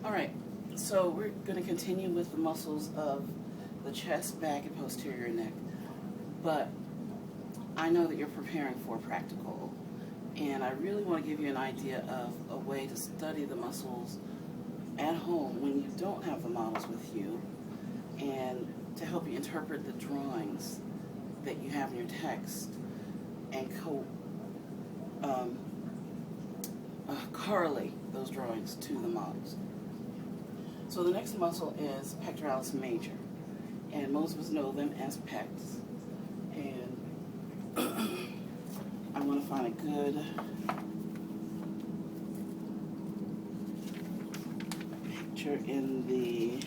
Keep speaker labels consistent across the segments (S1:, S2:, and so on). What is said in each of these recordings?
S1: All right, so we're going to continue with the muscles of the chest, back, and posterior neck. But I know that you're preparing for practical, and I really want to give you an idea of a way to study the muscles at home when you don't have the models with you, and to help you interpret the drawings that you have in your text and correlate those drawings to the models. So the next muscle is pectoralis major, and most of us know them as pecs. And I want to find a good picture in the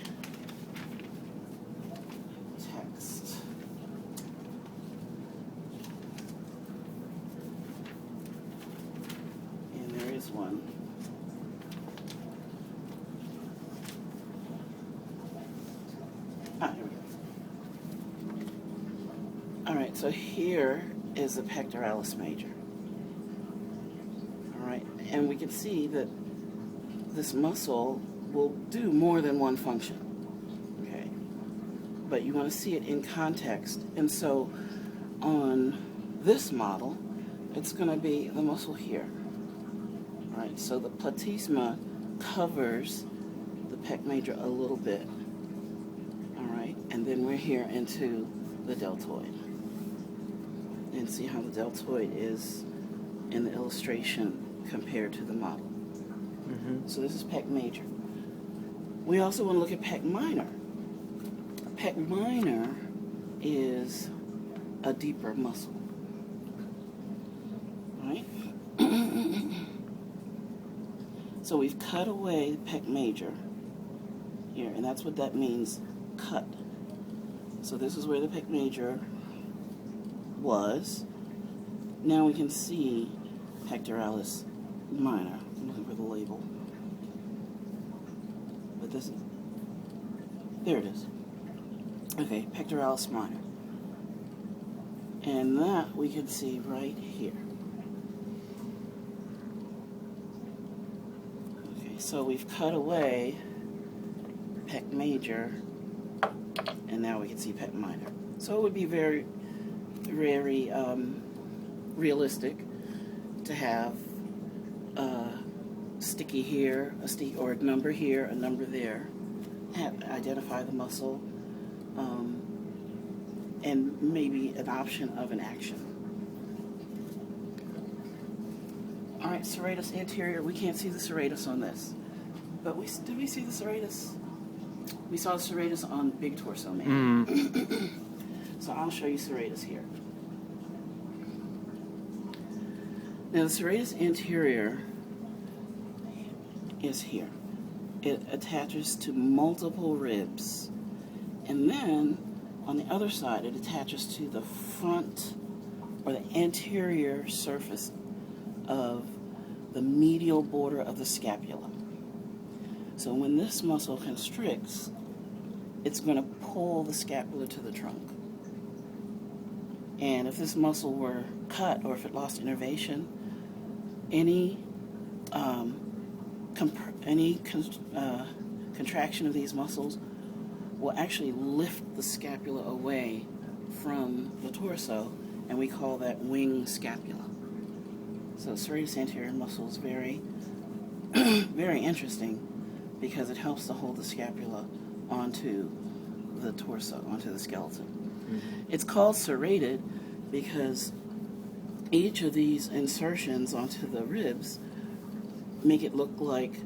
S1: text. And there is one. Here we go. All right, so here is the pectoralis major. All right, and we can see that this muscle will do more than one function, okay? But you want to see it in context. And so on this model, it's going to be the muscle here. All right, so the platysma covers the pec major a little bit. And then we're here into the deltoid. And see how the deltoid is in the illustration compared to the model. Mm-hmm. So this is pec major. We also want to look at pec minor. Pec minor is a deeper muscle. Right? So we've cut away the pec major here, and that's what that means, cut. So this is where the pec major was. Now we can see pectoralis minor. I'm looking for the label. But this is, there it is. Okay, pectoralis minor. And that we can see right here. Okay, so we've cut away pec major, and now we can see pec minor. So it would be very, very realistic to have a sticky here, or a number here, a number there, identify the muscle, and maybe an option of an action. All right, serratus anterior. We can't see the serratus on this, but did we see the serratus? We saw serratus on big torso man. So I'll show you serratus here. Now the serratus anterior is here. It attaches to multiple ribs. And then on the other side it attaches to the front or the anterior surface of the medial border of the scapula. So when this muscle constricts, it's going to pull the scapula to the trunk. And if this muscle were cut, or if it lost innervation, any contraction of these muscles will actually lift the scapula away from the torso, and we call that wing scapula. So serratus anterior muscle is very, very interesting, because it helps to hold the scapula onto the torso, onto the skeleton. Mm-hmm. It's called serrated because each of these insertions onto the ribs make it look like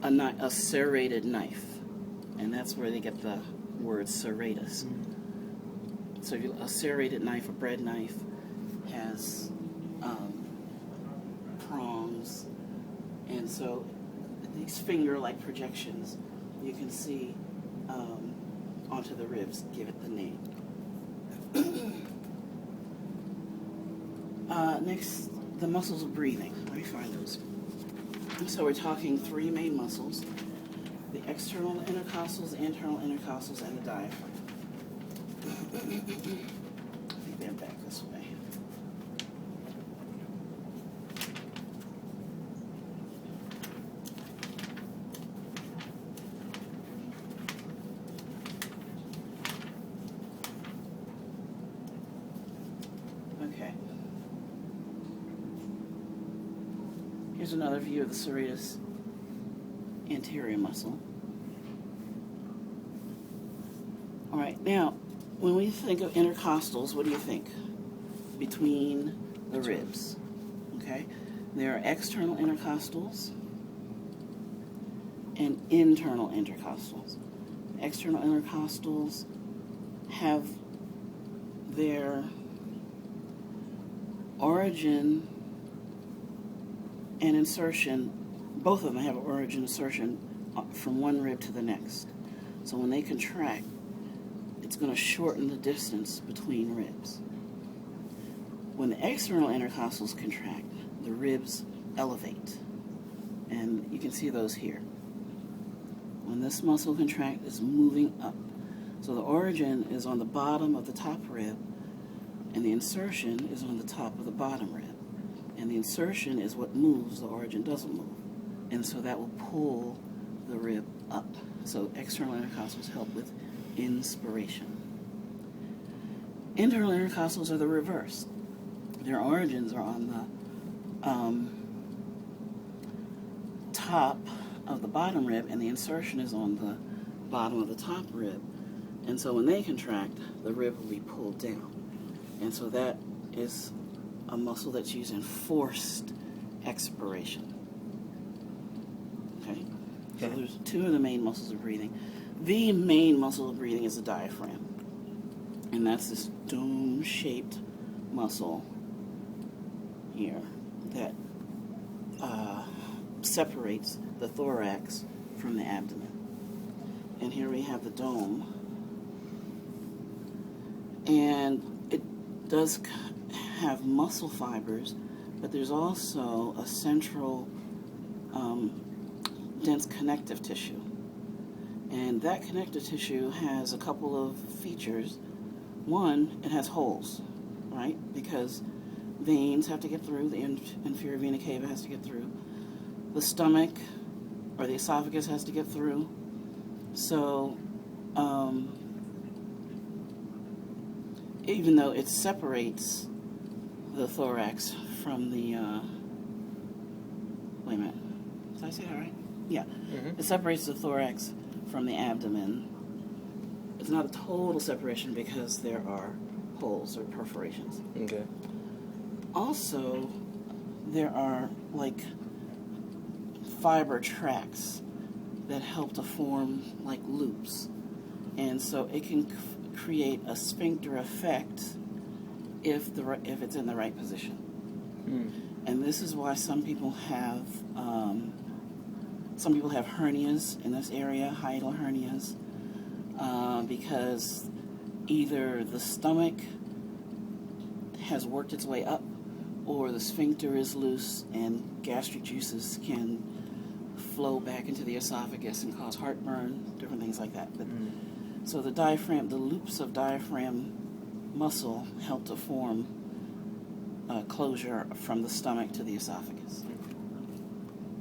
S1: a serrated knife, and that's where they get the word serratus. Mm-hmm. So if a serrated knife, a bread knife, has prongs, and so these finger-like projections you can see onto the ribs give it the name. Next, the muscles of breathing. Let me find those. So we're talking three main muscles: the external intercostals, the internal intercostals, and the diaphragm. I think they're back this way. Here's another view of the serratus anterior muscle. All right, now, when we think of intercostals, what do you think? Between the ribs, okay? There are external intercostals and internal intercostals. External intercostals have their origin and insertion, both of them have origin and insertion from one rib to the next. So when they contract, it's going to shorten the distance between ribs. When the external intercostals contract, the ribs elevate. And you can see those here. When this muscle contracts, it's moving up. So the origin is on the bottom of the top rib, and the insertion is on the top of the bottom rib. And the insertion is what moves, the origin doesn't move. And so that will pull the rib up. So external intercostals help with inspiration. Internal intercostals are the reverse. Their origins are on the top of the bottom rib, and the insertion is on the bottom of the top rib. And so when they contract, the rib will be pulled down. And so that is a muscle that's used in forced expiration. Okay? So there's two of the main muscles of breathing. The main muscle of breathing is the diaphragm. And that's this dome-shaped muscle here that separates the thorax from the abdomen. And here we have the dome. And it does have muscle fibers, but there's also a central dense connective tissue. And that connective tissue has a couple of features. One, it has holes, right? Because veins have to get through, the inferior vena cava has to get through, the stomach or the esophagus has to get through. So even though it separates the thorax from the, wait a minute, did I say that right? Yeah, It separates the thorax from the abdomen. It's not a total separation because there are holes or perforations.
S2: Okay.
S1: Also, there are like fiber tracts that help to form like loops. And so it can create a sphincter effect if it's in the right position. And this is why some people have hernias in this area, hiatal hernias, because either the stomach has worked its way up, or the sphincter is loose and gastric juices can flow back into the esophagus and cause heartburn, different things like that. But, so the diaphragm, the loops of diaphragm muscle help to form closure from the stomach to the esophagus.